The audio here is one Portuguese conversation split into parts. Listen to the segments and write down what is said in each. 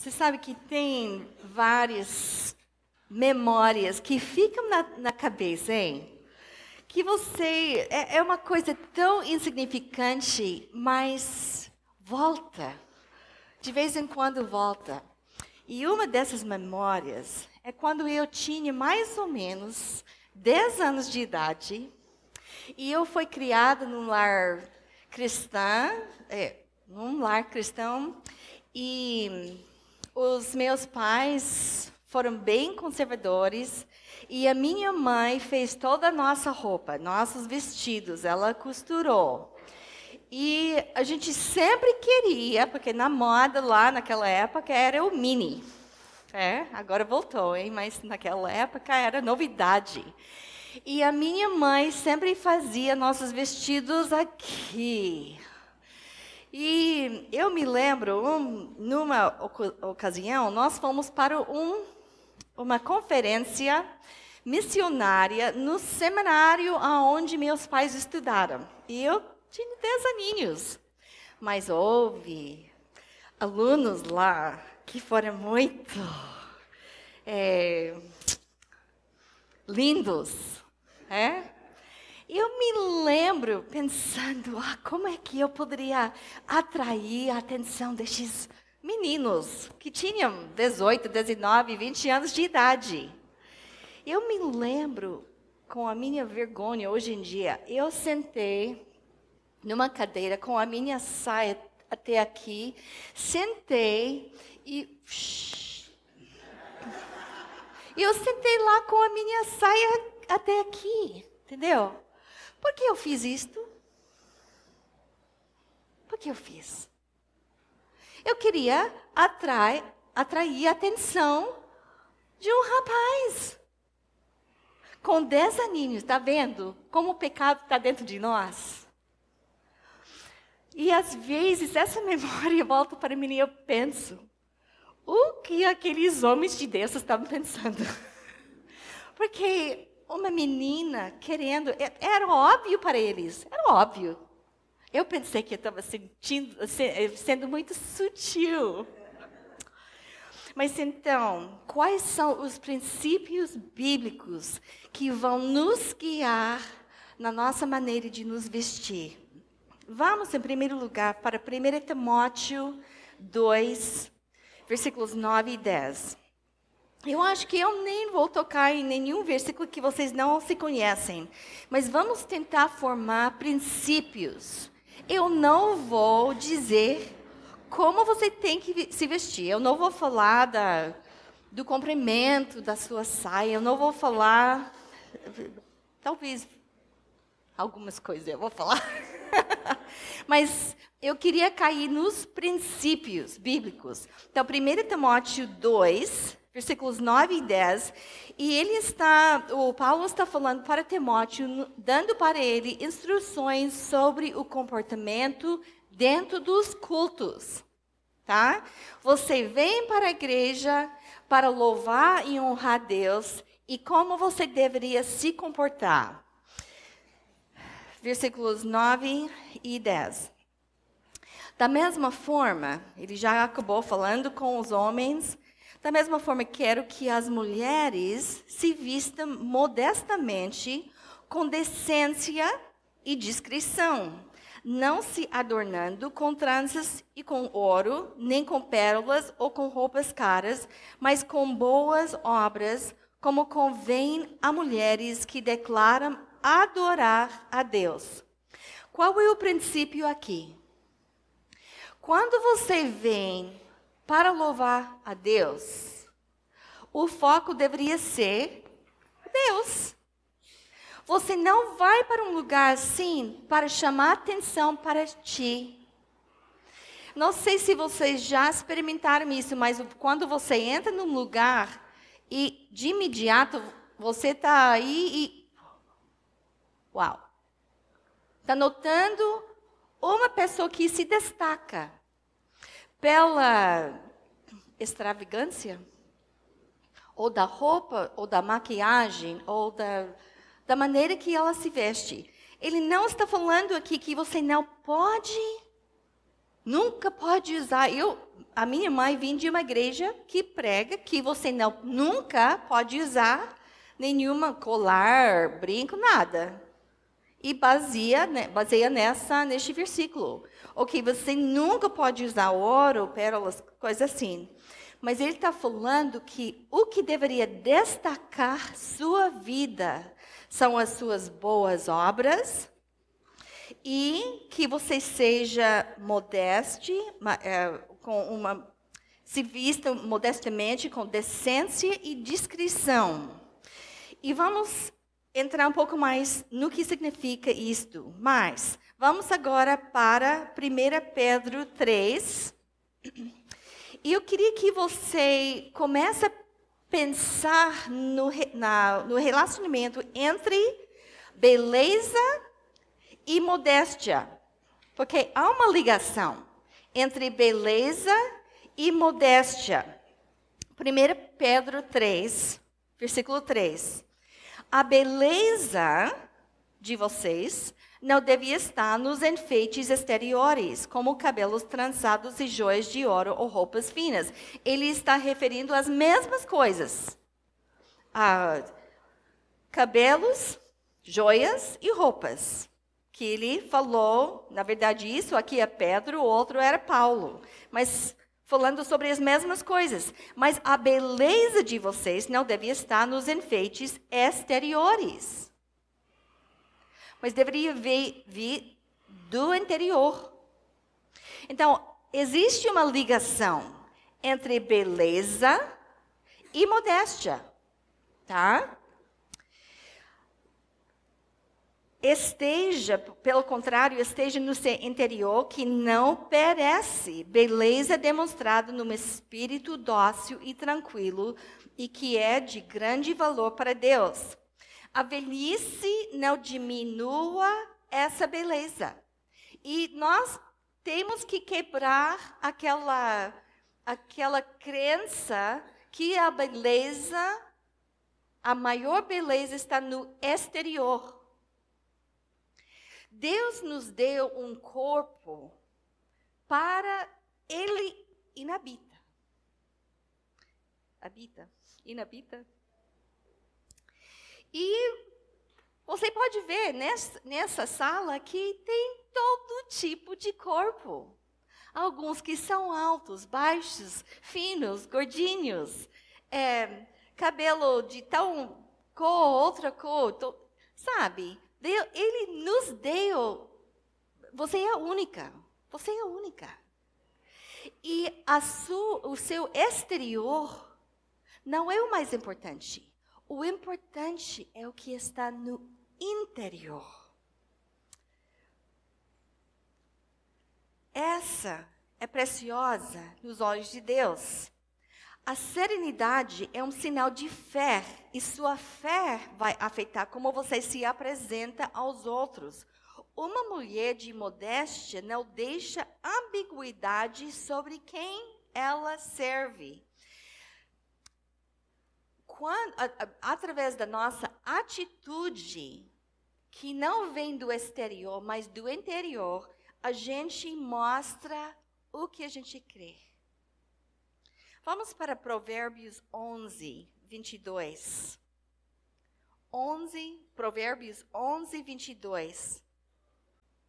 Você sabe que tem várias memórias que ficam na cabeça, hein? Que você... É uma coisa tão insignificante, mas volta. De vez em quando volta. E uma dessas memórias é quando eu tinha mais ou menos 10 anos de idade. E eu fui criada num lar cristão. E os meus pais foram bem conservadores. E a minha mãe fez toda a nossa roupa, nossos vestidos. Ela costurou. E a gente sempre queria, porque na moda lá naquela época era o mini. Agora voltou, hein? Mas naquela época era novidade. E a minha mãe sempre fazia nossos vestidos aqui. E eu me lembro, numa ocasião, nós fomos para uma conferência missionária no seminário onde meus pais estudaram. E eu tinha 10 aninhos. Mas houve alunos lá que foram muito lindos. Eu me lembro pensando, como é que eu poderia atrair a atenção destes meninos que tinham 18, 19, 20 anos de idade. Eu me lembro, com a minha vergonha hoje em dia, eu sentei numa cadeira com a minha saia até aqui, sentei e... eu sentei lá com a minha saia até aqui, entendeu? Por que eu fiz isto? Por que eu fiz? Eu queria atrair a atenção de um rapaz. Com 10 aninhos, está vendo como o pecado está dentro de nós? E às vezes essa memória volta para mim e eu penso, o que aqueles homens de Deus estavam pensando? Porque uma menina querendo, era óbvio para eles, era óbvio. Eu pensei que eu estava sendo muito sutil. Mas então, quais são os princípios bíblicos que vão nos guiar na nossa maneira de nos vestir? Vamos, em primeiro lugar, para 1 Timóteo 2, versículos 9 e 10. Eu acho que eu nem vou tocar em nenhum versículo que vocês não se conhecem. Mas vamos tentar formar princípios. Eu não vou dizer como você tem que se vestir. Eu não vou falar do comprimento da sua saia. Eu não vou falar... Talvez algumas coisas eu vou falar. Mas eu queria cair nos princípios bíblicos. Então, 1 Timóteo 2, versículos 9 e 10. E o Paulo está falando para Timóteo, dando para ele instruções sobre o comportamento dentro dos cultos. Tá? Você vem para a igreja para louvar e honrar Deus. E como você deveria se comportar? Versículos 9 e 10. Da mesma forma, ele já acabou falando com os homens. Da mesma forma, quero que as mulheres se vistam modestamente, com decência e discrição, não se adornando com tranças e com ouro, nem com pérolas ou com roupas caras, mas com boas obras, como convém a mulheres que declaram adorar a Deus. Qual é o princípio aqui? Quando você vem para louvar a Deus, o foco deveria ser Deus. Você não vai para um lugar assim para chamar atenção para ti. Não sei se vocês já experimentaram isso, mas quando você entra num lugar e de imediato você está aí e... Uau! Está notando uma pessoa que se destaca pela extravagância, ou da roupa, ou da maquiagem, ou da maneira que ela se veste. Ele não está falando aqui que você não pode Nunca pode usar. A minha mãe vem de uma igreja que prega que você nunca pode usar nenhuma colar, brinco, nada. E baseia neste versículo. Ok, você nunca pode usar ouro, pérolas, coisas assim. Mas ele está falando que o que deveria destacar sua vida são as suas boas obras e que você seja modeste, se vista modestamente, com decência e discrição. E vamos entrar um pouco mais no que significa isto. Mas vamos agora para 1 Pedro 3. E eu queria que você comece a pensar no relacionamento entre beleza e modéstia. Porque há uma ligação entre beleza e modéstia. 1 Pedro 3, versículo 3. A beleza de vocês não devia estar nos enfeites exteriores, como cabelos trançados e joias de ouro ou roupas finas. Ele está referindo às mesmas coisas. Cabelos, joias e roupas. Que ele falou, na verdade isso aqui é Pedro, o outro era Paulo. Mas falando sobre as mesmas coisas. Mas a beleza de vocês não devia estar nos enfeites exteriores. Mas deveria vir do interior. Então, existe uma ligação entre beleza e modéstia, tá? Pelo contrário, esteja no seu interior que não perece. Beleza demonstrada num espírito dócil e tranquilo e que é de grande valor para Deus. A velhice não diminua essa beleza. E nós temos que quebrar aquela crença que a beleza, a maior beleza está no exterior. Deus nos deu um corpo para ele inabita. Inabita. E você pode ver nessa sala aqui tem todo tipo de corpo. Alguns que são altos, baixos, finos, gordinhos, cabelo de tal cor, outra cor, sabe? Ele nos deu. Você é única. Você é única. E o seu exterior não é o mais importante. O importante é o que está no interior. Essa é preciosa nos olhos de Deus. A serenidade é um sinal de fé, e sua fé vai afetar como você se apresenta aos outros. Uma mulher de modéstia não deixa ambiguidade sobre quem ela serve. Através da nossa atitude, que não vem do exterior, mas do interior, a gente mostra o que a gente crê. Vamos para Provérbios 11, 22. Provérbios 11, 22.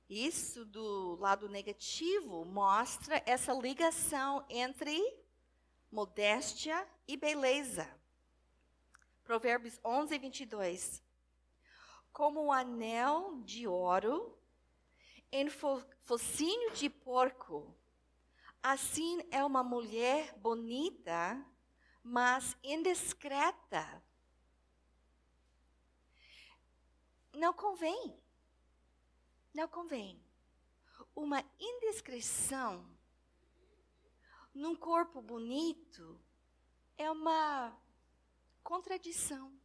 Isso do lado negativo mostra essa ligação entre modéstia e beleza. Provérbios 11, 22. Como um anel de ouro em focinho de porco, assim é uma mulher bonita, mas indiscreta. Não convém. Não convém. Uma indiscrição num corpo bonito é uma contradição.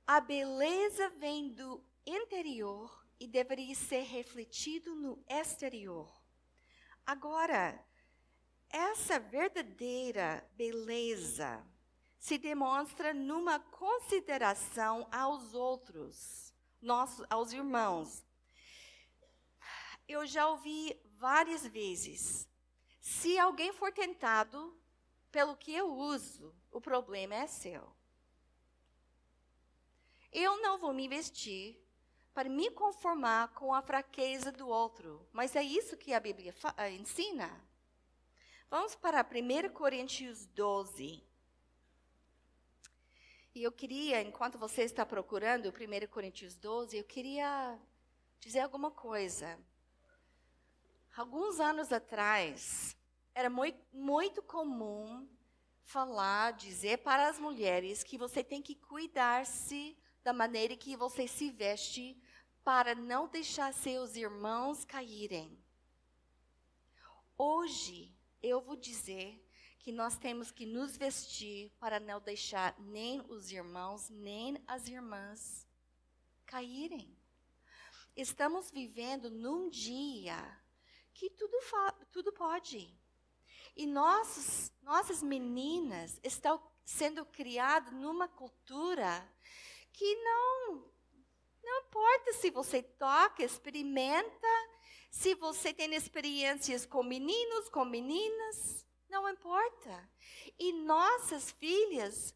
A beleza vem do interior e deveria ser refletido no exterior. Agora, essa verdadeira beleza se demonstra numa consideração aos outros, aos irmãos. Eu já ouvi várias vezes, se alguém for tentado pelo que eu uso, o problema é seu. Eu não vou me vestir para me conformar com a fraqueza do outro. Mas é isso que a Bíblia ensina. Vamos para 1 Coríntios 12. E eu queria, enquanto você está procurando 1 Coríntios 12, eu queria dizer alguma coisa. Alguns anos atrás, era muito comum dizer para as mulheres que você tem que cuidar-se da maneira que você se veste para não deixar seus irmãos caírem. Hoje, eu vou dizer que nós temos que nos vestir para não deixar nem os irmãos, nem as irmãs caírem. Estamos vivendo num dia que tudo pode. E nossas meninas estão sendo criadas numa cultura que não importa se você toca, experimenta, se você tem experiências com meninos, com meninas, não importa. E nossas filhas,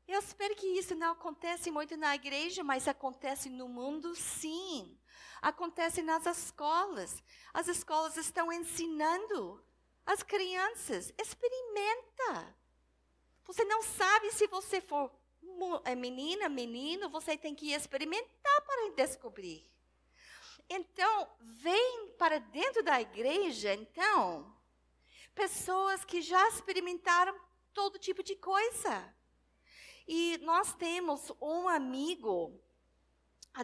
eu espero que isso não aconteça muito na igreja, mas acontece no mundo, sim. Acontece nas escolas. As escolas estão ensinando as crianças, experimenta. Você não sabe se você for menina, menino, você tem que experimentar para descobrir. Então, vem para dentro da igreja, então, pessoas que já experimentaram todo tipo de coisa. E nós temos um amigo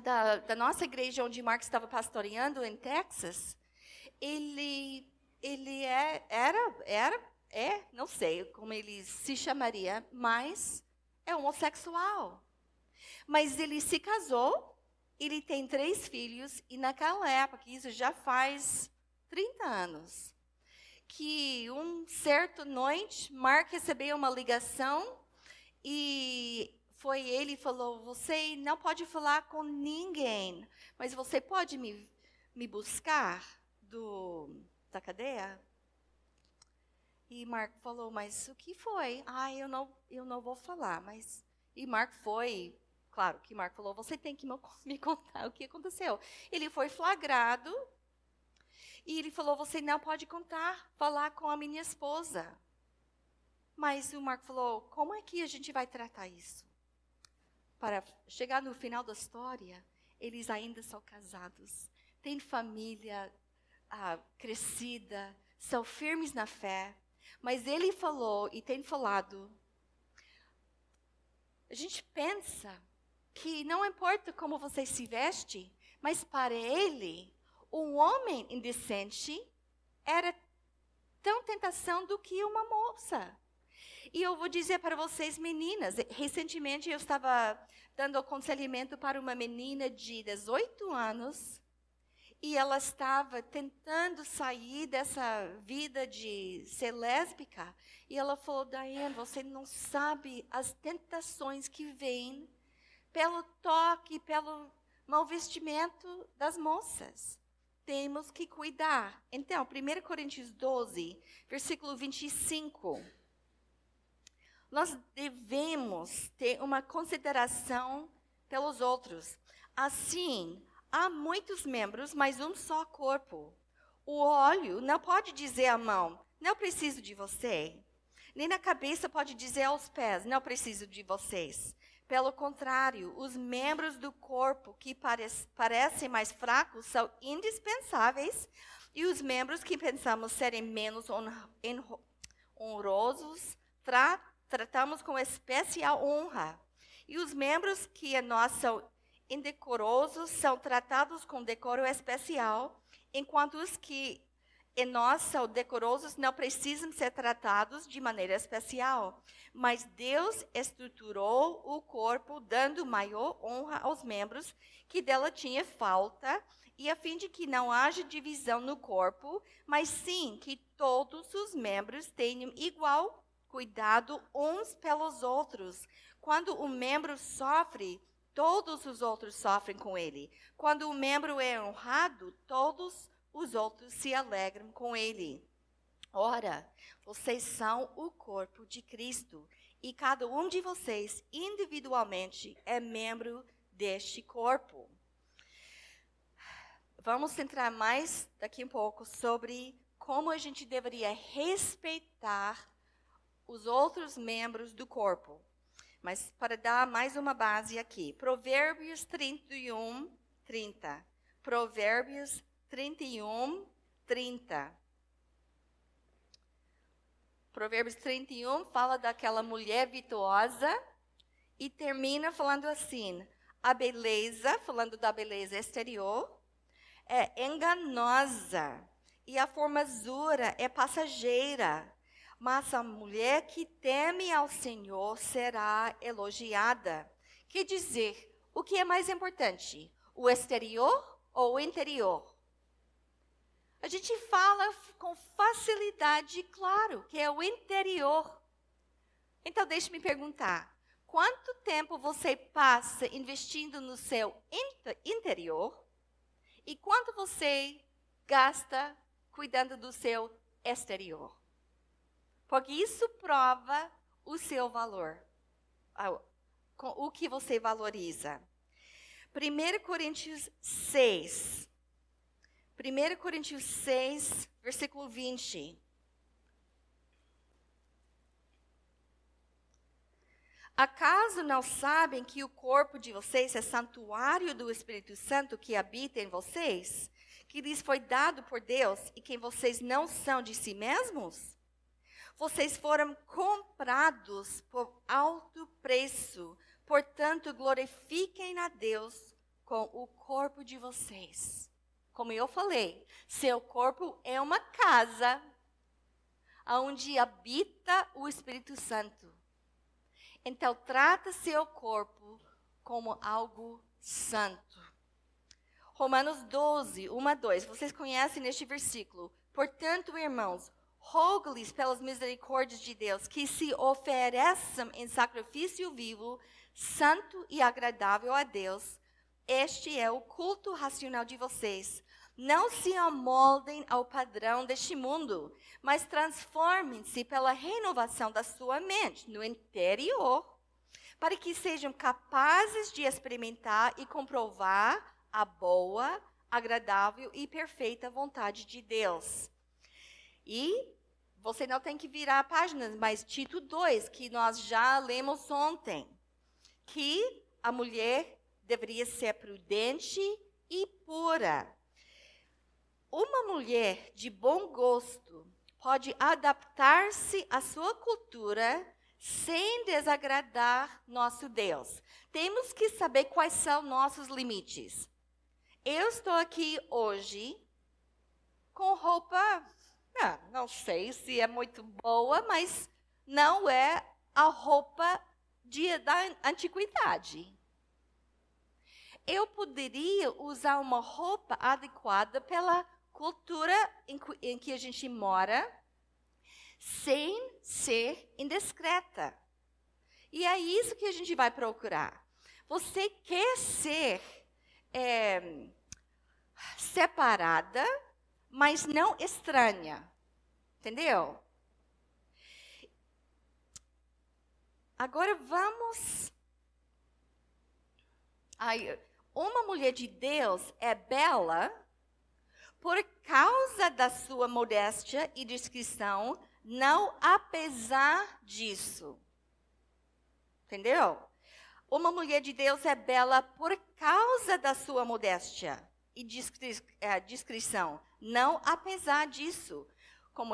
da nossa igreja, onde Marcos estava pastoreando, em Texas. Ele não sei como ele se chamaria, mas é homossexual. Mas ele se casou, ele tem 3 filhos, e naquela época, isso já faz 30 anos, que certa noite, Mark recebeu uma ligação, e foi ele que falou, você não pode falar com ninguém, mas você pode me buscar da cadeia? E Mark falou, mas o que foi? Eu não vou falar. E Mark foi, claro que Mark falou, você tem que me contar o que aconteceu. Ele foi flagrado e ele falou, você não pode falar com a minha esposa. Mas o Mark falou, como é que a gente vai tratar isso? Para chegar no final da história, eles ainda são casados, têm família crescida, são firmes na fé. Mas ele falou e tem falado, a gente pensa que não importa como você se veste, mas para ele, um homem indecente era tão tentação do que uma moça. E eu vou dizer para vocês, meninas, recentemente eu estava dando aconselhamento para uma menina de 18 anos, e ela estava tentando sair dessa vida de ser lésbica. E ela falou, Diane, você não sabe as tentações que vêm pelo toque, pelo mau vestimento das moças. Temos que cuidar. Então, 1 Coríntios 12, versículo 25. Nós devemos ter uma consideração pelos outros. Assim, há muitos membros, mas um só corpo. O olho não pode dizer à mão, não preciso de você. Nem a cabeça pode dizer aos pés, não preciso de vocês. Pelo contrário, os membros do corpo que parecem mais fracos são indispensáveis, e os membros que pensamos serem menos honrosos, tratamos com especial honra. E os membros que a nós são indecorosos são tratados com decoro especial, enquanto os que em nós são decorosos não precisam ser tratados de maneira especial. Mas Deus estruturou o corpo, dando maior honra aos membros que dela tinha falta, e a fim de que não haja divisão no corpo, mas sim que todos os membros tenham igual cuidado uns pelos outros. Quando um membro sofre, todos os outros sofrem com ele. Quando o membro é honrado, todos os outros se alegram com ele. Ora, vocês são o corpo de Cristo, e cada um de vocês, individualmente, é membro deste corpo. Vamos centrar mais daqui um pouco sobre como a gente deveria respeitar os outros membros do corpo. Mas para dar mais uma base aqui, Provérbios 31, 30. Provérbios 31, 30. Provérbios 31 fala daquela mulher virtuosa e termina falando assim: a beleza, falando da beleza exterior, é enganosa e a formosura é passageira. Mas a mulher que teme ao Senhor será elogiada. Quer dizer, o que é mais importante? O exterior ou o interior? A gente fala com facilidade, claro, que é o interior. Então, deixe-me perguntar. Quanto tempo você passa investindo no seu interior? E quanto você gasta cuidando do seu exterior? Porque isso prova o seu valor, o que você valoriza. 1 Coríntios 6. 1 Coríntios 6, versículo 20. Acaso não sabem que o corpo de vocês é santuário do Espírito Santo que habita em vocês, que lhes foi dado por Deus e que vocês não são de si mesmos? Vocês foram comprados por alto preço, portanto, glorifiquem a Deus com o corpo de vocês. Como eu falei, seu corpo é uma casa onde habita o Espírito Santo. Então, trata seu corpo como algo santo. Romanos 12, 1 a 2. Vocês conhecem este versículo. Portanto, irmãos, rogo-lhes pelas misericórdias de Deus que se ofereçam em sacrifício vivo, santo e agradável a Deus. Este é o culto racional de vocês. Não se amoldem ao padrão deste mundo, mas transformem-se pela renovação da sua mente no interior, para que sejam capazes de experimentar e comprovar a boa, agradável e perfeita vontade de Deus. E você não tem que virar a página, mas Tito 2, que nós já lemos ontem, que a mulher deveria ser prudente e pura. Uma mulher de bom gosto pode adaptar-se à sua cultura sem desagradar nosso Deus. Temos que saber quais são nossos limites. Eu estou aqui hoje com roupa, não sei se é muito boa, mas não é a roupa da antiguidade. Eu poderia usar uma roupa adequada pela cultura em que a gente mora, sem ser indiscreta. E é isso que a gente vai procurar. Você quer ser separada, mas não estranha. Entendeu? Agora vamos... Uma mulher de Deus é bela por causa da sua modéstia e discrição, não apesar disso. Entendeu? Uma mulher de Deus é bela por causa da sua modéstia e discrição, não apesar disso. Como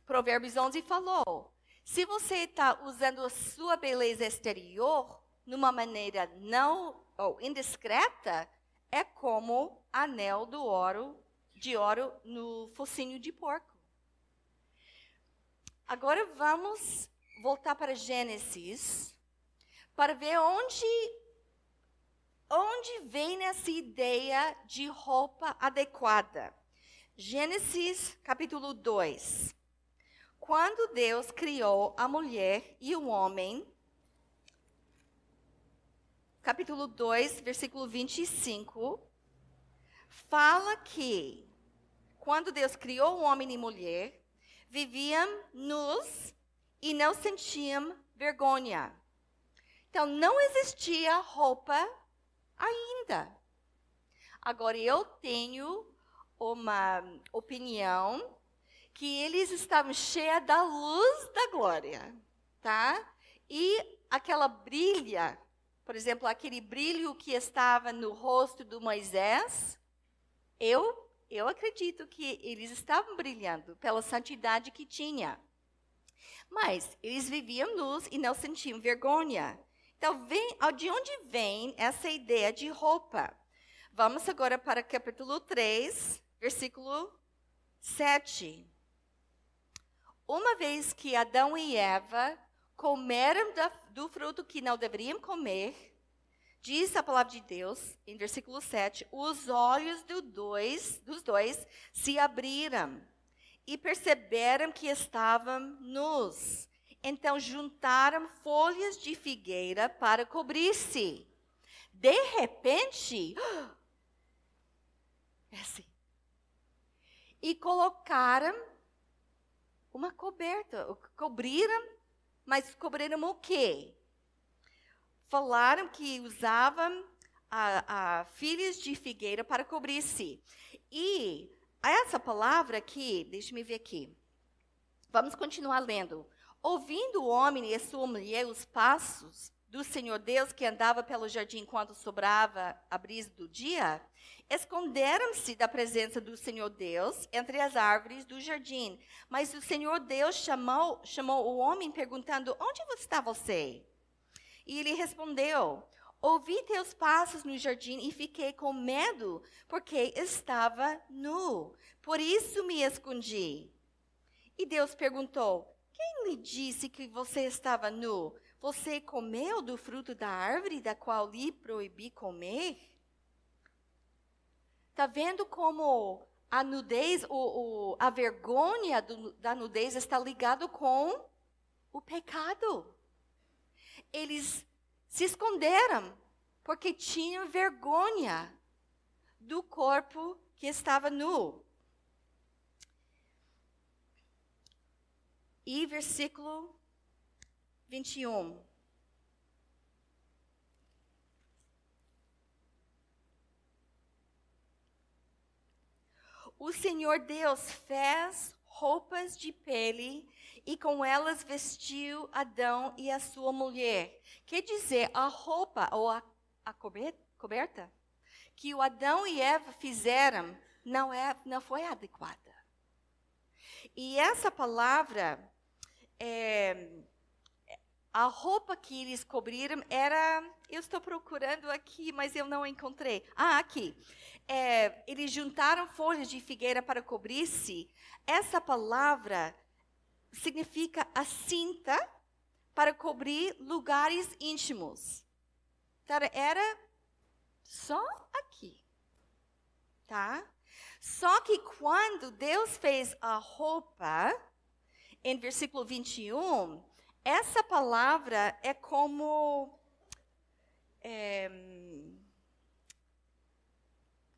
Provérbios 11 falou, se você está usando a sua beleza exterior numa maneira não ou indiscreta, é como anel de ouro no focinho de porco. Agora vamos voltar para Gênesis para ver onde vem essa ideia de roupa adequada. Gênesis capítulo 2. Quando Deus criou a mulher e o homem, capítulo 2, versículo 25, fala que quando Deus criou o homem e mulher, viviam nus e não sentiam vergonha. Então, não existia roupa ainda. Agora, eu tenho uma opinião que eles estavam cheios da luz da glória, tá? E aquela brilha, por exemplo, aquele brilho que estava no rosto do Moisés, eu acredito que eles estavam brilhando pela santidade que tinha. Mas eles viviam nus e não sentiam vergonha. Então, de onde vem essa ideia de roupa? Vamos agora para capítulo 3, versículo 7. Uma vez que Adão e Eva comeram do fruto que não deveriam comer, diz a palavra de Deus, em versículo 7, os olhos dos dois se abriram e perceberam que estavam nus. Então juntaram folhas de figueira para cobrir-se. De repente, e colocaram uma coberta, cobriram, mas cobriram o quê? Falaram que usavam filhas de figueira para cobrir-se. E essa palavra aqui, deixa-me ver aqui. Vamos continuar lendo. Ouvindo o homem e a sua mulher os passos do Senhor Deus que andava pelo jardim quando sobrava a brisa do dia, esconderam-se da presença do Senhor Deus entre as árvores do jardim. Mas o Senhor Deus chamou o homem perguntando, onde está você? E ele respondeu, ouvi teus passos no jardim e fiquei com medo, porque estava nu. Por isso me escondi. E Deus perguntou, quem lhe disse que você estava nu? Você comeu do fruto da árvore da qual lhe proibi comer? Está vendo como a nudez, a vergonha da nudez está ligado com o pecado? Eles se esconderam porque tinham vergonha do corpo que estava nu. E versículo 21. O Senhor Deus fez roupas de pele e com elas vestiu Adão e a sua mulher. Quer dizer, a roupa ou a coberta que o Adão e Eva fizeram não foi adequada. E essa palavra, a roupa que eles cobriram era, eu estou procurando aqui, mas eu não encontrei. Aqui. Eles juntaram folhas de figueira para cobrir-se. Essa palavra significa a cinta para cobrir lugares íntimos. Então, era só aqui, tá? Só que quando Deus fez a roupa, em versículo 21, essa palavra é como...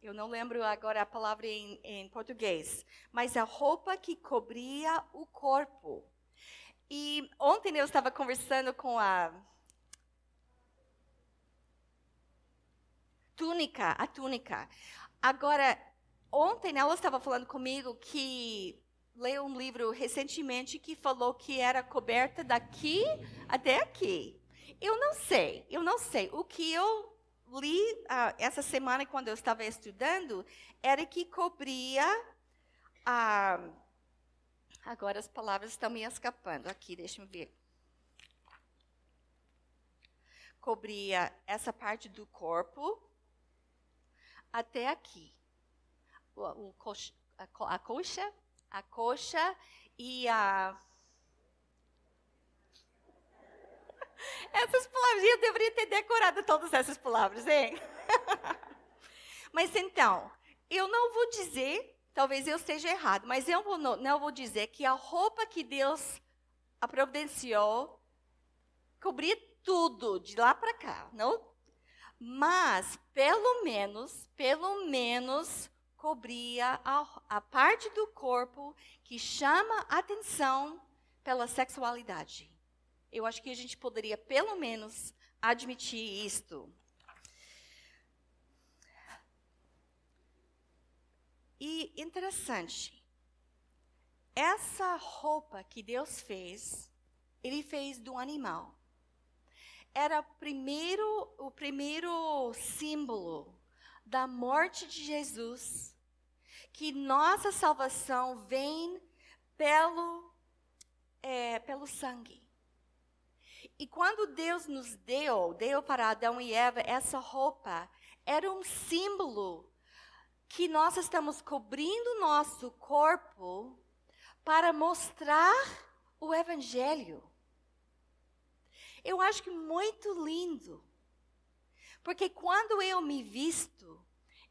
eu não lembro agora a palavra em português, mas a roupa que cobria o corpo. E ontem eu estava conversando com a túnica. Agora, ontem ela estava falando comigo que leu um livro recentemente que falou que era coberta daqui até aqui. Eu não sei. O que eu li essa semana, quando eu estava estudando, era que cobria agora as palavras estão me escapando. Aqui, deixa eu ver. Cobria essa parte do corpo até aqui. A coxa e a... Essas palavras, eu deveria ter decorado todas essas palavras, hein? Mas então, eu não vou dizer, talvez eu esteja errado, mas eu não vou dizer que a roupa que Deus providenciou cobria tudo, de lá para cá. Não? Mas, pelo menos, cobria a parte do corpo que chama atenção pela sexualidade. Eu acho que a gente poderia, pelo menos, admitir isto. E interessante, essa roupa que Deus fez, Ele fez do animal. Era o primeiro símbolo da morte de Jesus, que nossa salvação vem pelo sangue. E quando Deus nos deu para Adão e Eva essa roupa, era um símbolo que nós estamos cobrindo nosso corpo para mostrar o Evangelho. Eu acho que muito lindo. Porque quando eu me visto,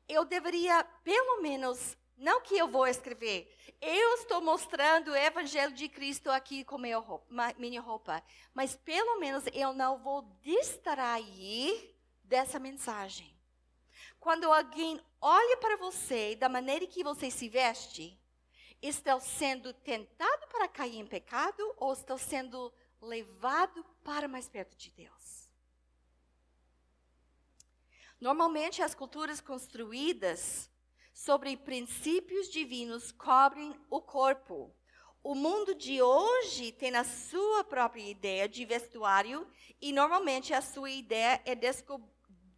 eu deveria, pelo menos, não que eu vou escrever, eu estou mostrando o Evangelho de Cristo aqui com minha roupa, mas pelo menos eu não vou distrair dessa mensagem. Quando alguém olha para você da maneira que você se veste, estão sendo tentado para cair em pecado ou estão sendo levado para mais perto de Deus? Normalmente, as culturas construídas sobre princípios divinos cobrem o corpo. O mundo de hoje tem a sua própria ideia de vestuário e, normalmente, a sua ideia é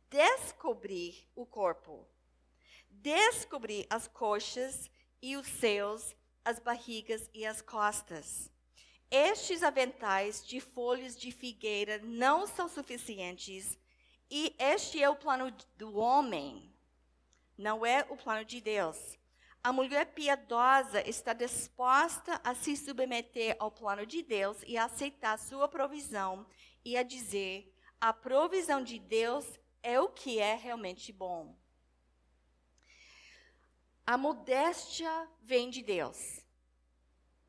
descobrir o corpo. Descobrir as coxas e os seios, as barrigas e as costas. Estes aventais de folhas de figueira não são suficientes e este é o plano do homem, não é o plano de Deus. A mulher piedosa está disposta a se submeter ao plano de Deus e a aceitar sua provisão e a dizer: a provisão de Deus é o que é realmente bom. A modéstia vem de Deus.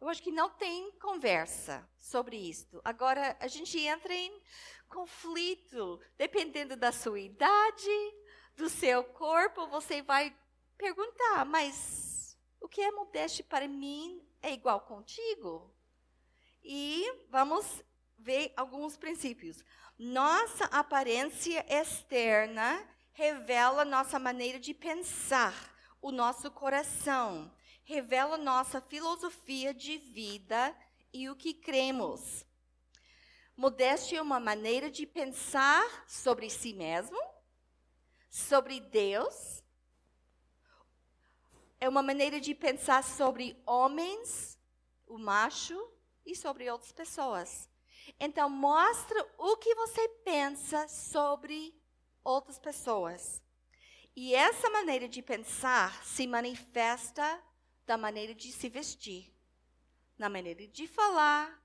Eu acho que não tem conversa sobre isto. Agora, a gente entra em conflito. Dependendo da sua idade, do seu corpo, você vai perguntar, mas o que é modéstia para mim é igual contigo? E vamos ver alguns princípios. Nossa aparência externa revela nossa maneira de pensar, o nosso coração. Revela nossa filosofia de vida e o que cremos. Modéstia é uma maneira de pensar sobre si mesmo, sobre Deus. É uma maneira de pensar sobre homens, o macho, e sobre outras pessoas. Então, mostra o que você pensa sobre outras pessoas. E essa maneira de pensar se manifesta da maneira de se vestir, na maneira de falar,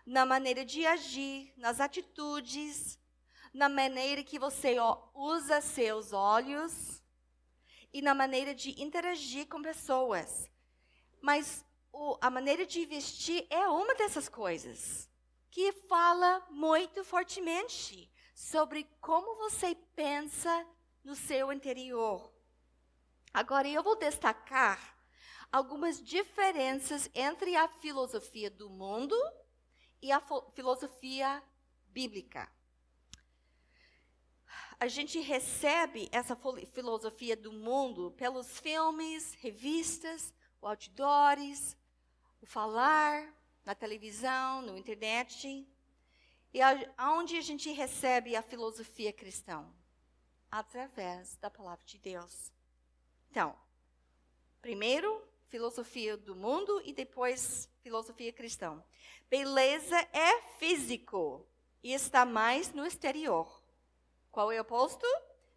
na maneira de agir, nas atitudes, na maneira que você usa seus olhos e na maneira de interagir com pessoas. Mas a maneira de vestir é uma dessas coisas que fala muito fortemente sobre como você pensa no seu interior. Agora, eu vou destacar algumas diferenças entre a filosofia do mundo e a filosofia bíblica. A gente recebe essa filosofia do mundo pelos filmes, revistas, outdoors, o falar, na televisão, na internet. E aonde a gente recebe a filosofia cristã? Através da palavra de Deus. Então, primeiro, filosofia do mundo e depois filosofia cristã. Beleza é físico e está mais no exterior. Qual é o oposto?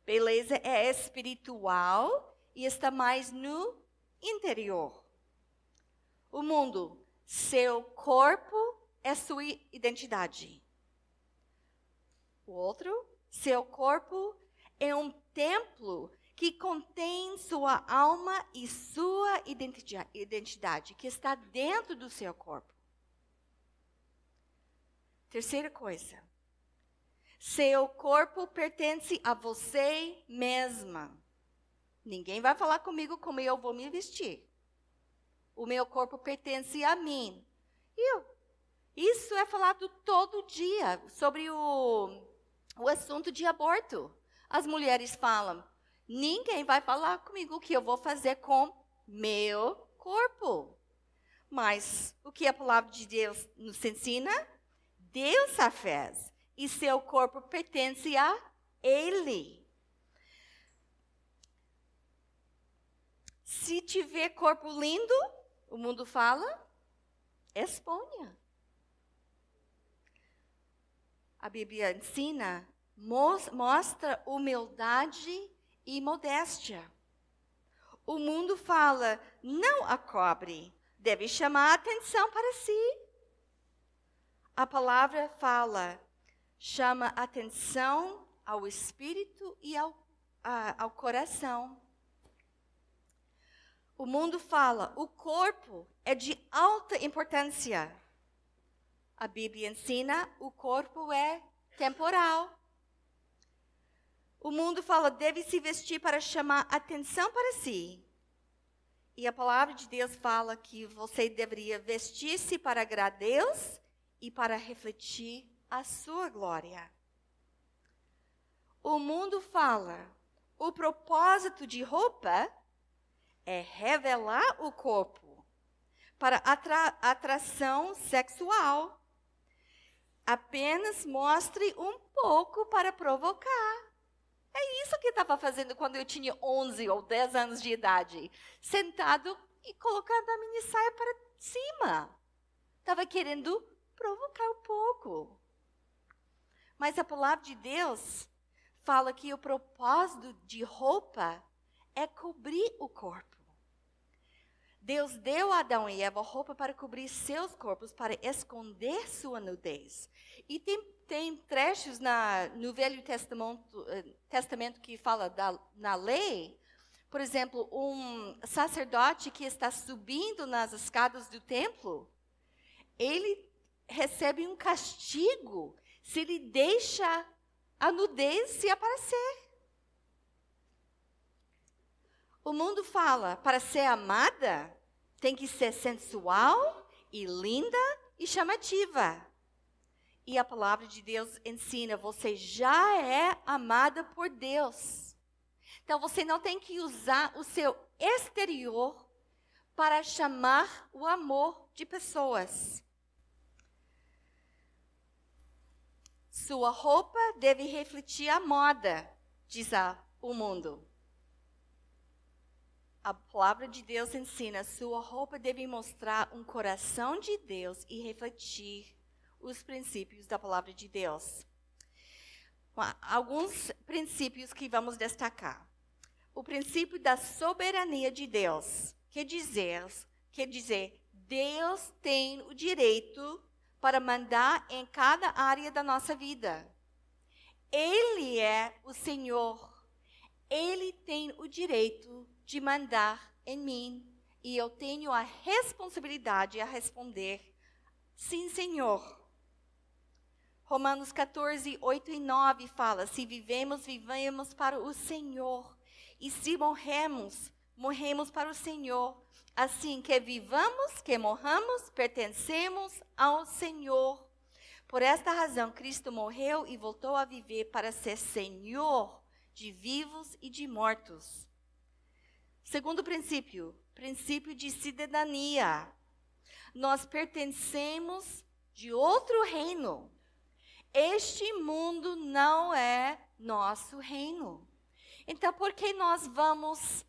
Beleza é espiritual e está mais no interior. O mundo, seu corpo é sua identidade. O outro, seu corpo é um templo que contém sua alma e sua identidade, que está dentro do seu corpo. Terceira coisa, Seu corpo pertence a você mesma. Ninguém vai falar comigo como eu vou me vestir. O meu corpo pertence a mim. Isso é falado todo dia sobre o assunto de aborto. As mulheres falam, ninguém vai falar comigo o que eu vou fazer com meu corpo. Mas o que a palavra de Deus nos ensina? Deus a fez. E seu corpo pertence a Ele. Se tiver corpo lindo, o mundo fala, exponha. A Bíblia ensina, mostra humildade e modéstia. O mundo fala, não a cobre, deve chamar a atenção para si. A palavra fala, chama atenção ao espírito e ao coração. O mundo fala, o corpo é de alta importância. A Bíblia ensina, o corpo é temporal. O mundo fala, deve se vestir para chamar atenção para si. E a palavra de Deus fala que você deveria vestir-se para agradar a Deus e para refletir a sua glória. O mundo fala, o propósito de roupa é revelar o corpo para atração sexual. Apenas mostre um pouco para provocar. É isso que eu estava fazendo quando eu tinha 11 ou 10 anos de idade. Sentado e colocando a minha saia para cima. Estava querendo provocar um pouco. Mas a palavra de Deus fala que o propósito de roupa é cobrir o corpo. Deus deu a Adão e Eva roupa para cobrir seus corpos, para esconder sua nudez. E tem trechos no Velho Testamento que fala na lei. Por exemplo, um sacerdote que está subindo nas escadas do templo, ele recebe um castigo se ele deixa a nudez se aparecer. O mundo fala, para ser amada, tem que ser sensual e linda e chamativa. E a palavra de Deus ensina, você já é amada por Deus. Então, você não tem que usar o seu exterior para chamar o amor de pessoas. Sua roupa deve refletir a moda, diz o mundo. A palavra de Deus ensina, sua roupa deve mostrar um coração de Deus e refletir os princípios da palavra de Deus. Alguns princípios que vamos destacar. O princípio da soberania de Deus. Quer dizer, Deus tem o direito para mandar em cada área da nossa vida. Ele é o Senhor. Ele tem o direito de mandar em mim. E eu tenho a responsabilidade a responder, sim, Senhor. Romanos 14, 8 e 9 fala, se vivemos, vivemos para o Senhor. E se morremos, morremos para o Senhor. Assim, que vivamos, que morramos, pertencemos ao Senhor. Por esta razão, Cristo morreu e voltou a viver para ser Senhor de vivos e de mortos. Segundo princípio, princípio de cidadania. Nós pertencemos de outro reino. Este mundo não é nosso reino. Então, por que nós vamos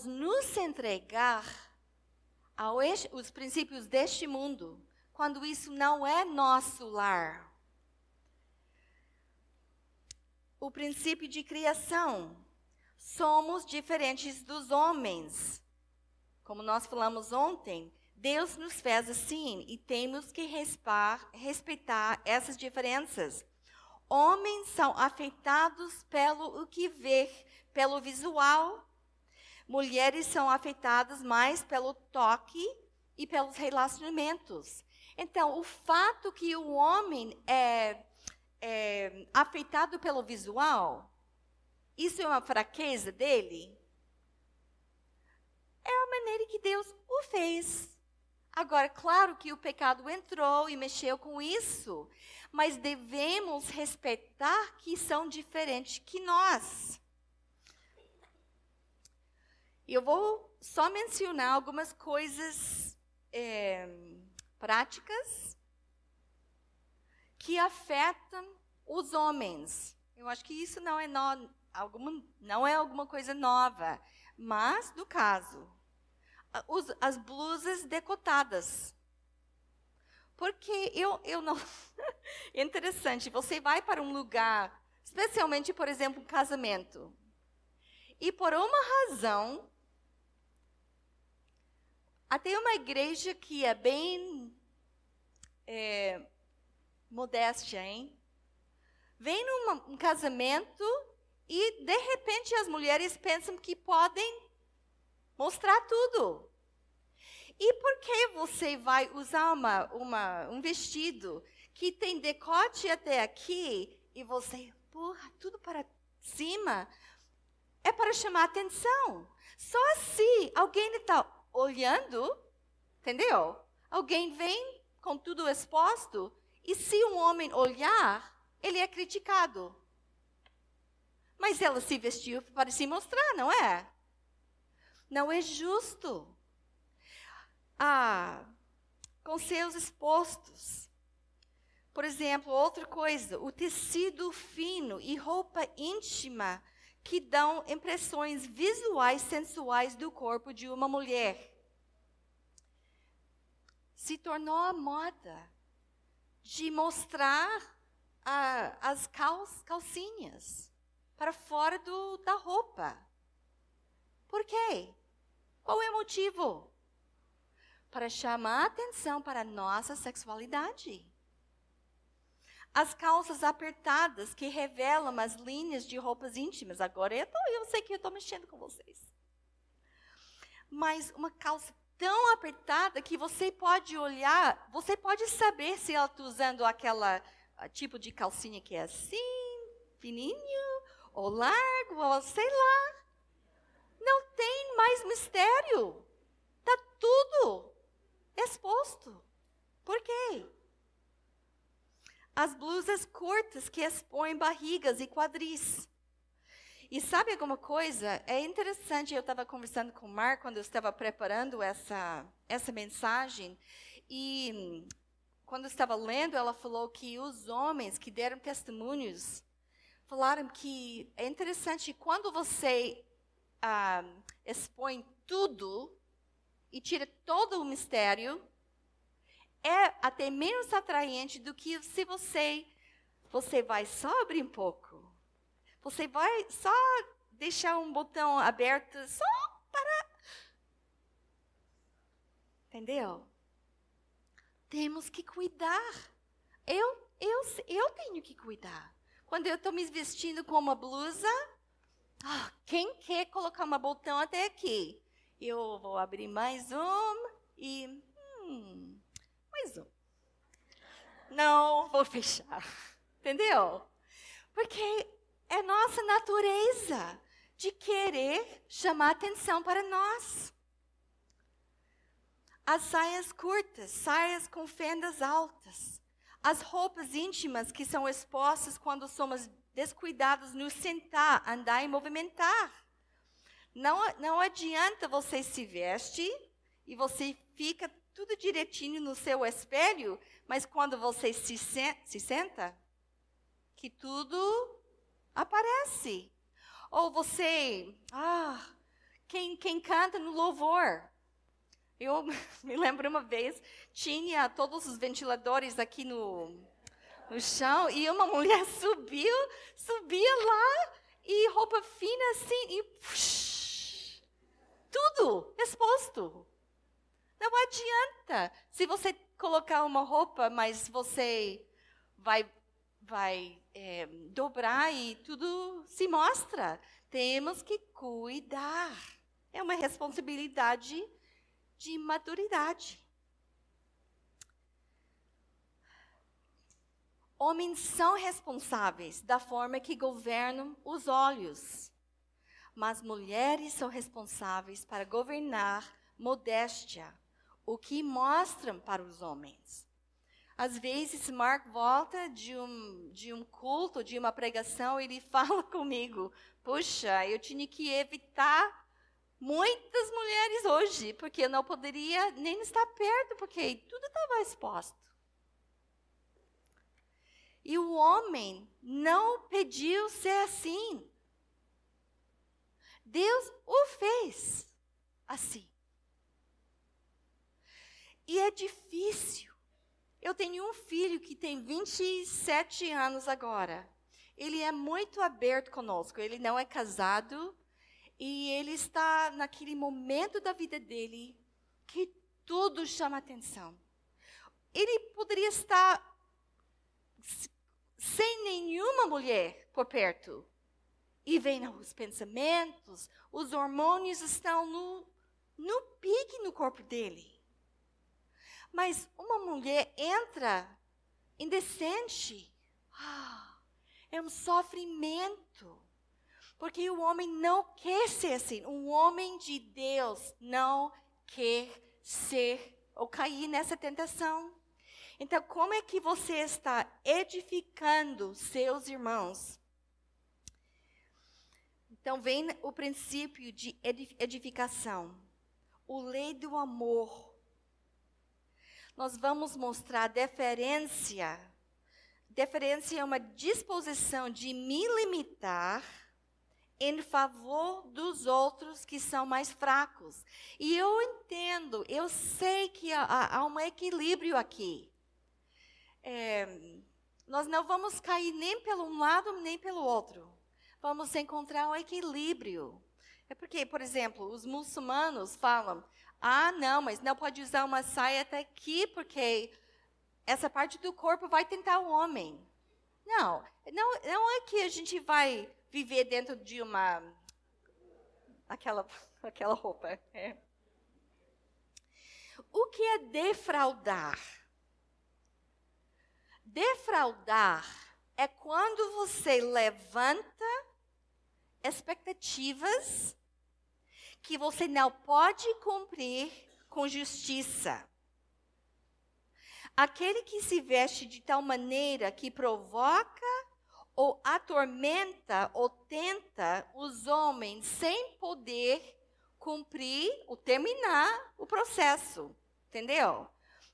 nos entregar aos princípios deste mundo, quando isso não é nosso lar? O princípio de criação. Somos diferentes dos homens. Como nós falamos ontem, Deus nos fez assim e temos que respeitar essas diferenças. Homens são afetados pelo o que vê, pelo visual. Mulheres são afetadas mais pelo toque e pelos relacionamentos. Então, o fato que o homem é afetado pelo visual, isso é uma fraqueza dele? É a maneira que Deus o fez. Agora, claro que o pecado entrou e mexeu com isso, mas devemos respeitar que são diferentes que nós. Eu vou só mencionar algumas coisas práticas que afetam os homens. Eu acho que isso não é alguma coisa nova, mas no caso, as blusas decotadas. Porque eu não... É interessante, você vai para um lugar, especialmente, por exemplo, um casamento, e por uma razão, até uma igreja que é bem modéstia, hein? Vem num casamento e, de repente, as mulheres pensam que podem mostrar tudo. E por que você vai usar um vestido que tem decote até aqui e você empurra tudo para cima? É para chamar atenção. Só se alguém está olhando, entendeu? Alguém vem com tudo exposto e se um homem olhar, ele é criticado. Mas ela se vestiu para se mostrar, não é? Não é justo. Com seus expostos. Por exemplo, outra coisa, o tecido fino e roupa íntima que dão impressões visuais sensuais do corpo de uma mulher. Se tornou a moda de mostrar as calcinhas para fora da roupa. Por quê? Qual é o motivo? Para chamar a atenção para a nossa sexualidade. As calças apertadas que revelam as linhas de roupas íntimas. Agora eu sei que eu estou mexendo com vocês. Mas uma calça tão apertada que você pode olhar, você pode saber se ela está usando aquela tipo de calcinha que é assim, fininho, ou largo, ou sei lá. Não tem mais mistério. Está tudo exposto. Por quê? As blusas curtas que expõem barrigas e quadris. E sabe alguma coisa? É interessante, eu estava conversando com o Mar quando eu estava preparando essa mensagem. E quando eu estava lendo, ela falou que os homens que deram testemunhos falaram que é interessante quando você expõe tudo e tira todo o mistério, é até menos atraente do que se você vai só abrir um pouco. Você vai só deixar um botão aberto, só para... Entendeu? Temos que cuidar. Eu tenho que cuidar. Quando eu estou me vestindo com uma blusa, quem quer colocar um botão até aqui? Eu vou abrir mais um e... mais um. Não, vou fechar. Entendeu? Porque é nossa natureza de querer chamar atenção para nós. As saias curtas, saias com fendas altas. As roupas íntimas que são expostas quando somos descuidados no sentar, andar e movimentar. Não adianta você se veste e você fica tudo direitinho no seu espelho, mas quando você se senta, que tudo aparece. Ou você, quem canta no louvor. Eu me lembro uma vez, tinha todos os ventiladores aqui no chão, e uma mulher subia lá, e roupa fina assim, e tudo exposto. Não adianta. Se você colocar uma roupa, mas você vai dobrar e tudo se mostra. Temos que cuidar. É uma responsabilidade de maturidade. Homens são responsáveis da forma que governam os olhos, mas mulheres são responsáveis para governar modéstia, o que mostram para os homens. Às vezes, Mark volta de um culto, de uma pregação, e ele fala comigo, puxa, eu tinha que evitar muitas mulheres hoje, porque eu não poderia nem estar perto, porque tudo estava exposto. E o homem não pediu ser assim. Deus o fez assim. E é difícil. Eu tenho um filho que tem 27 anos agora. Ele é muito aberto conosco. Ele não é casado. E ele está naquele momento da vida dele que tudo chama atenção. Ele poderia estar sem nenhuma mulher por perto. E vem os pensamentos, os hormônios estão no pique no corpo dele. Mas uma mulher entra indecente. É um sofrimento. Porque o homem não quer ser assim. Um homem de Deus não quer ser ou cair nessa tentação. Então, como é que você está edificando seus irmãos? Então, vem o princípio de edificação. O lei do amor. Nós vamos mostrar deferência. Deferência é uma disposição de me limitar em favor dos outros que são mais fracos. E eu entendo, eu sei que há um equilíbrio aqui. Nós não vamos cair nem pelo um lado, nem pelo outro. Vamos encontrar um equilíbrio. É porque, por exemplo, os muçulmanos falam, não, mas não pode usar uma saia até aqui, porque essa parte do corpo vai tentar o homem. Não é que a gente vai viver dentro de aquela roupa. O que é defraudar? Defraudar é quando você levanta expectativas que você não pode cumprir com justiça. Aquele que se veste de tal maneira que provoca ou atormenta ou tenta os homens sem poder cumprir ou terminar o processo. Entendeu?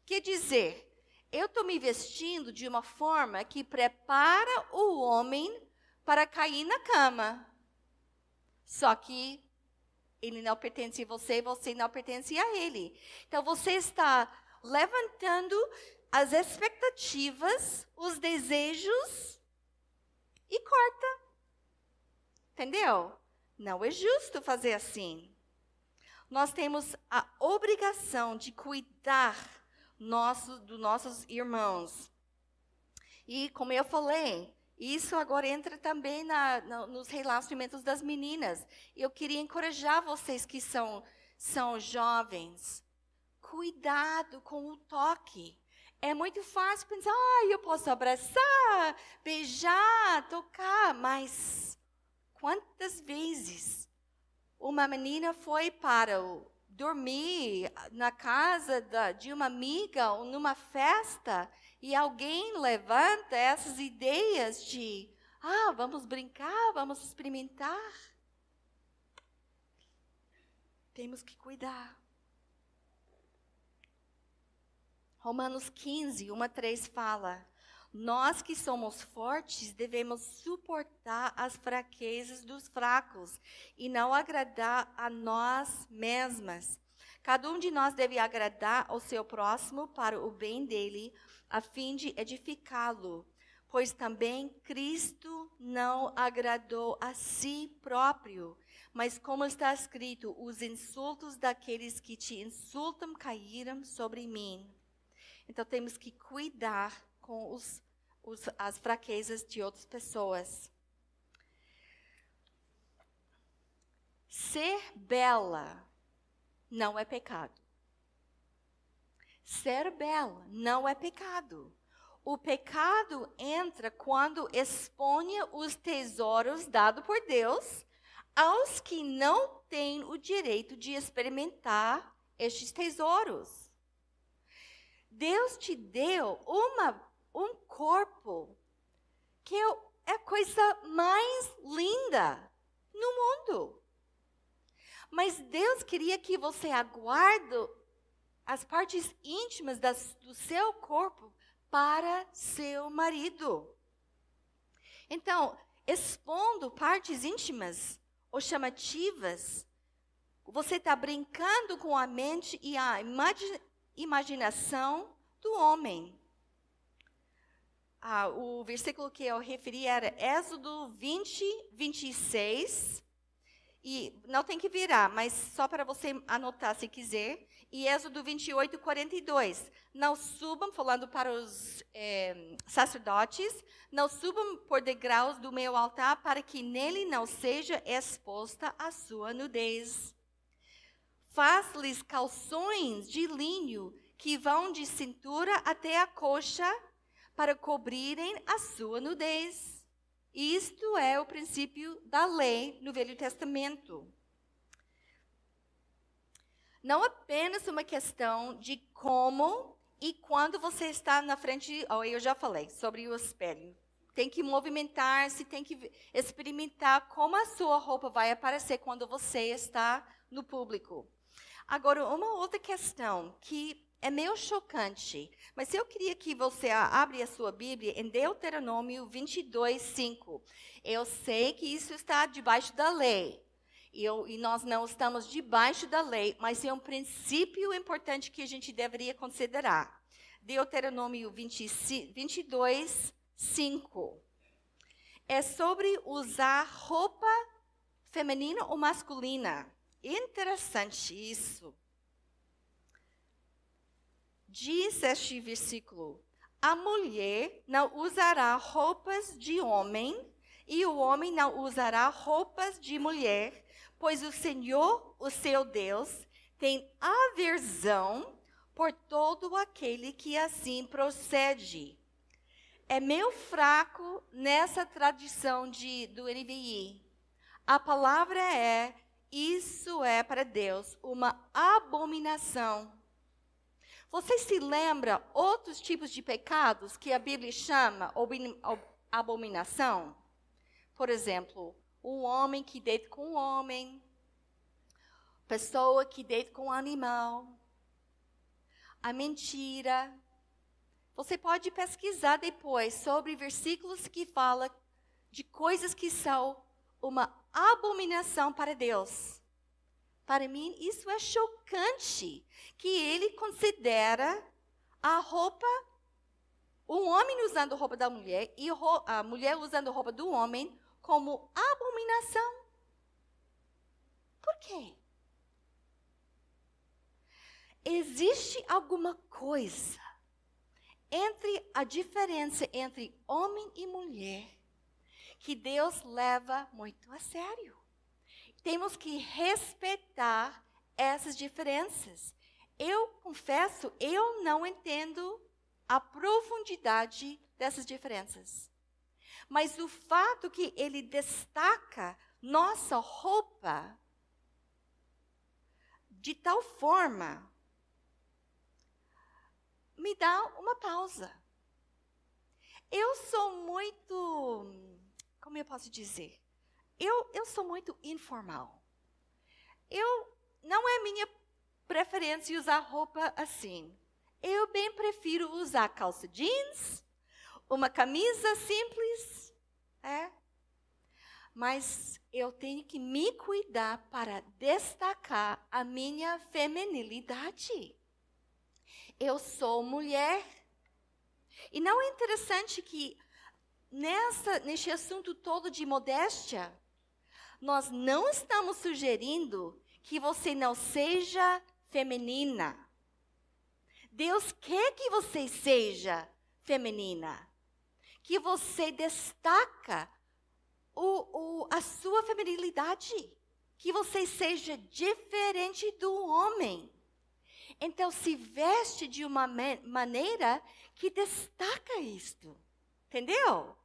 Quer dizer, eu estou me vestindo de uma forma que prepara o homem para cair na cama. Só que ele não pertence a você, você não pertence a ele. Então, você está levantando as expectativas, os desejos e corta. Entendeu? Não é justo fazer assim. Nós temos a obrigação de cuidar dos nossos irmãos. E como eu falei, isso agora entra também nos relacionamentos das meninas. Eu queria encorajar vocês que são jovens. Cuidado com o toque. É muito fácil pensar, eu posso abraçar, beijar, tocar. Mas quantas vezes uma menina foi para dormir na casa de uma amiga ou numa festa e alguém levanta essas ideias de, vamos brincar, vamos experimentar. Temos que cuidar. Romanos 15, 1-3 fala, nós que somos fortes devemos suportar as fraquezas dos fracos e não agradar a nós mesmas. Cada um de nós deve agradar ao seu próximo para o bem dele, a fim de edificá-lo. Pois também Cristo não agradou a si próprio, mas como está escrito, os insultos daqueles que te insultam caíram sobre mim. Então temos que cuidar com as fraquezas de outras pessoas. Ser bela não é pecado. Ser bela não é pecado. O pecado entra quando expõe os tesouros dados por Deus aos que não têm o direito de experimentar estes tesouros. Deus te deu um corpo que é a coisa mais linda no mundo. Mas Deus queria que você aguarde as partes íntimas do seu corpo para seu marido. Então, expondo partes íntimas ou chamativas, você está brincando com a mente e a imaginação do homem. O versículo que eu referi era Êxodo 20, 26. E não tem que virar, mas só para você anotar se quiser. E Êxodo 28, 42. Não subam, falando para os sacerdotes, não subam por degraus do meu altar para que nele não seja exposta a sua nudez. Faz-lhes calções de linho que vão de cintura até a coxa para cobrirem a sua nudez. Isto é o princípio da lei no Velho Testamento. Não apenas uma questão de como e quando você está na frente, eu já falei sobre o espelho. Tem que movimentar-se, tem que experimentar como a sua roupa vai aparecer quando você está no público. Agora, uma outra questão que é meio chocante, mas eu queria que você abra a sua Bíblia em Deuteronômio 22, 5. Eu sei que isso está debaixo da lei, e nós não estamos debaixo da lei, mas é um princípio importante que a gente deveria considerar. Deuteronômio 22, 5. É sobre usar roupa feminina ou masculina. Interessante isso. Diz este versículo: a mulher não usará roupas de homem, e o homem não usará roupas de mulher, pois o Senhor, o seu Deus, tem aversão por todo aquele que assim procede. É meio fraco nessa tradição do NVI. A palavra é: isso é para Deus uma abominação. Você se lembra outros tipos de pecados que a Bíblia chama abominação? Por exemplo, o homem que deita com o homem, pessoa que deita com o animal, a mentira. Você pode pesquisar depois sobre versículos que falam de coisas que são uma abominação para Deus. Para mim, isso é chocante, que ele considera a roupa, o homem usando a roupa da mulher e a mulher usando a roupa do homem como abominação. Por quê? Existe alguma coisa entre a diferença entre homem e mulher que Deus leva muito a sério. Temos que respeitar essas diferenças. Eu confesso, eu não entendo a profundidade dessas diferenças. Mas o fato que ele destaca nossa roupa de tal forma me dá uma pausa. Eu sou muito, como eu posso dizer? Eu sou muito informal. Não é minha preferência usar roupa assim. Eu bem prefiro usar calça jeans, uma camisa simples, Mas eu tenho que me cuidar para destacar a minha feminilidade. Eu sou mulher. E não é interessante que neste assunto todo de modéstia, nós não estamos sugerindo que você não seja feminina. Deus quer que você seja feminina, que você destaca a sua feminilidade, que você seja diferente do homem. Então, se veste de uma maneira que destaca isto. Entendeu?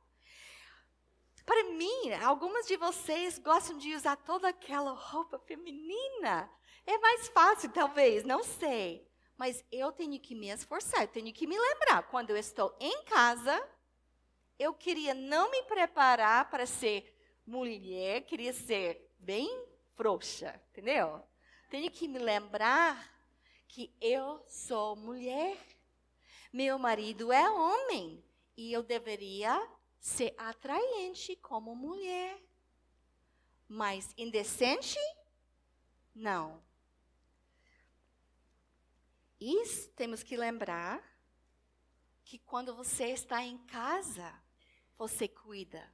Para mim, algumas de vocês gostam de usar toda aquela roupa feminina. É mais fácil, talvez, não sei. Mas eu tenho que me esforçar, eu tenho que me lembrar. Quando eu estou em casa, eu queria não me preparar para ser mulher, queria ser bem frouxa, entendeu? Tenho que me lembrar que eu sou mulher. Meu marido é homem e eu deveria ser atraente como mulher. Mas indecente? Não. Isso temos que lembrar que quando você está em casa, você cuida.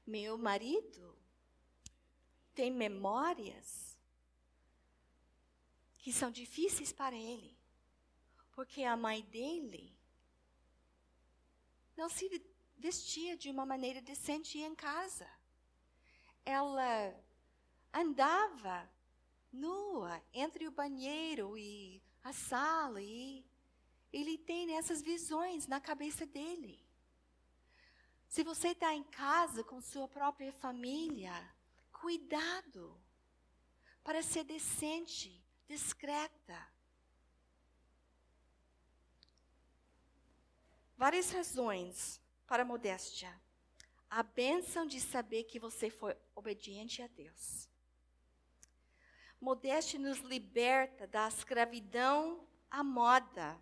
Meu marido tem memórias que são difíceis para ele, porque a mãe dele não se vestia de uma maneira decente em casa. Ela andava nua entre o banheiro e a sala, e ele tem essas visões na cabeça dele. Se você está em casa com sua própria família, cuidado para ser decente, discreta. Várias razões para a modéstia. A bênção de saber que você foi obediente a Deus. Modéstia nos liberta da escravidão à moda,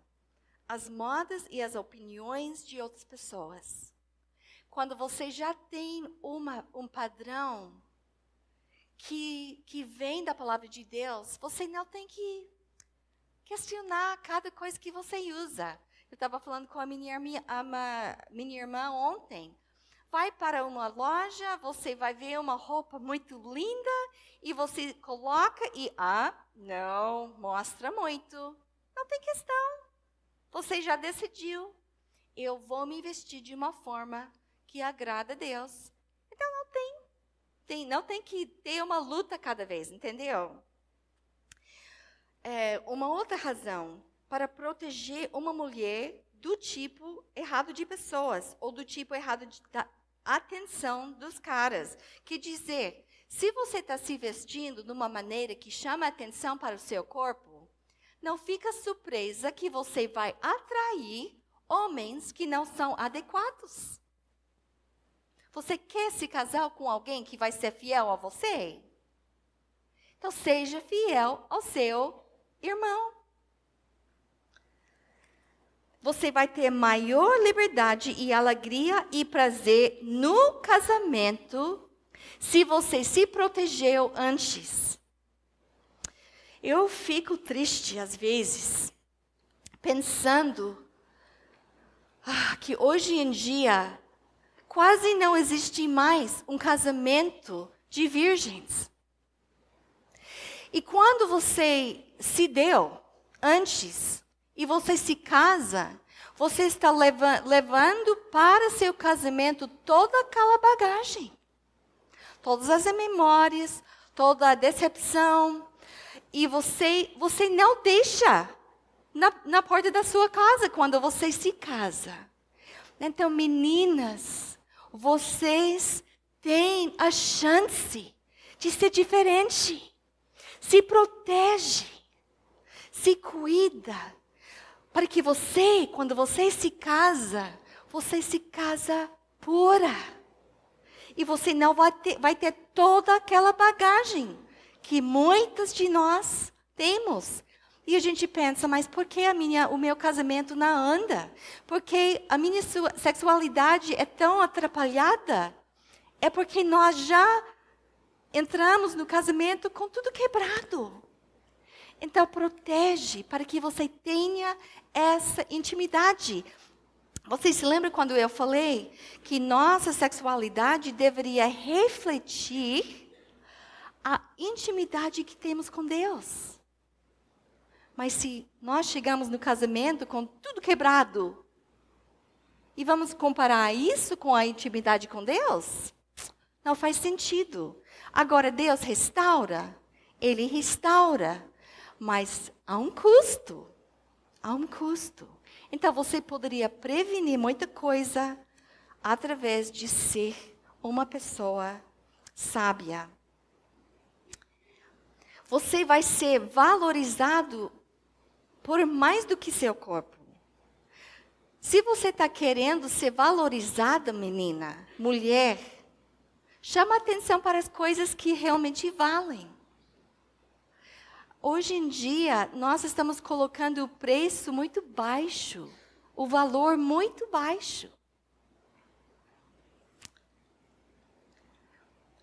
as modas e as opiniões de outras pessoas. Quando você já tem um padrão que vem da palavra de Deus, você não tem que questionar cada coisa que você usa. Eu estava falando com a minha irmã ontem. Vai para uma loja, você vai ver uma roupa muito linda e você coloca e, não, mostra muito. Não tem questão. Você já decidiu. Eu vou me vestir de uma forma que agrada a Deus. Então não tem que ter uma luta cada vez, entendeu? Uma outra razão para proteger uma mulher do tipo errado de pessoas ou do tipo errado da atenção dos caras. Que dizer, se você está se vestindo de uma maneira que chama a atenção para o seu corpo, não fica surpresa que você vai atrair homens que não são adequados. Você quer se casar com alguém que vai ser fiel a você? Então seja fiel ao seu irmão. Você vai ter maior liberdade e alegria e prazer no casamento se você se protegeu antes. Eu fico triste às vezes, pensando que hoje em dia quase não existe mais um casamento de virgens. E quando você se deu antes e você se casa, você está levando para seu casamento toda aquela bagagem. Todas as memórias, toda a decepção. E você não deixa na porta da sua casa quando você se casa. Então, meninas, vocês têm a chance de ser diferente. Se protege, se cuida, para que você, quando você se casa pura. E você não vai ter toda aquela bagagem que muitas de nós temos. E a gente pensa, mas por que o meu casamento não anda? Porque a minha sexualidade é tão atrapalhada? É porque nós já entramos no casamento com tudo quebrado. Então, protege para que você tenha essa intimidade. Vocês se lembram quando eu falei que nossa sexualidade deveria refletir a intimidade que temos com Deus? Mas se nós chegamos no casamento com tudo quebrado e vamos comparar isso com a intimidade com Deus, não faz sentido. Agora, Deus restaura, Ele restaura. Mas há um custo. Há um custo. Então, você poderia prevenir muita coisa através de ser uma pessoa sábia. Você vai ser valorizado por mais do que seu corpo. Se você está querendo ser valorizada, menina, mulher, chama atenção para as coisas que realmente valem. Hoje em dia, nós estamos colocando o preço muito baixo, o valor muito baixo.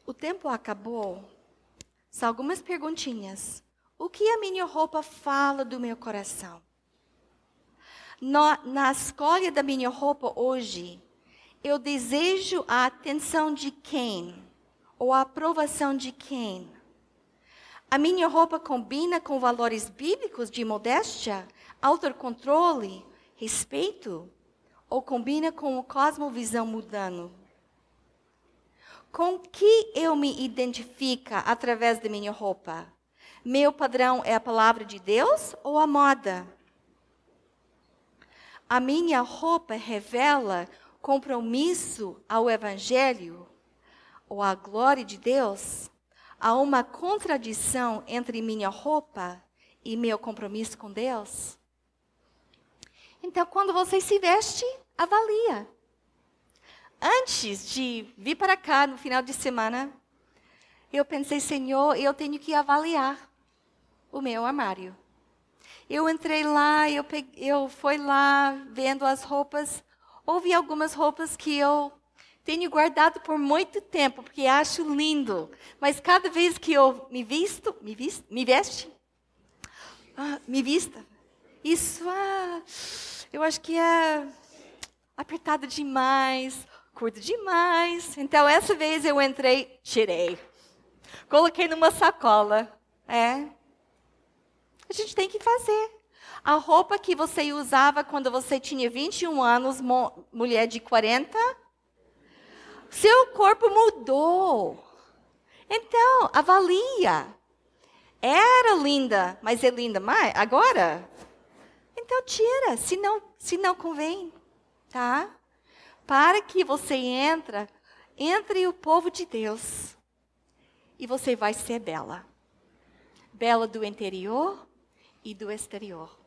O tempo acabou. São algumas perguntinhas. O que a minha roupa fala do meu coração? Na escolha da minha roupa hoje, eu desejo a atenção de quem? Ou a aprovação de quem? A minha roupa combina com valores bíblicos de modéstia, autocontrole, respeito? Ou combina com o cosmovisão mundano? Com que eu me identifico através da minha roupa? Meu padrão é a palavra de Deus ou a moda? A minha roupa revela compromisso ao Evangelho ou à glória de Deus? Há uma contradição entre minha roupa e meu compromisso com Deus? Então, quando você se veste, avalia. Antes de vir para cá no final de semana, eu pensei, Senhor, eu tenho que avaliar o meu armário. Eu entrei lá, eu fui lá vendo as roupas. Houve algumas roupas que eu tenho guardado por muito tempo, porque acho lindo. Mas cada vez que eu me vista, isso eu acho que é apertado demais, curto demais. Então, essa vez eu entrei, tirei. Coloquei numa sacola. A gente tem que fazer. A roupa que você usava quando você tinha 21 anos, mulher de 40, seu corpo mudou. Então, avalia. Era linda, mas é linda mais agora? Então, tira, se não convém, tá? Para que você entre o povo de Deus. E você vai ser bela. Bela do interior e do exterior.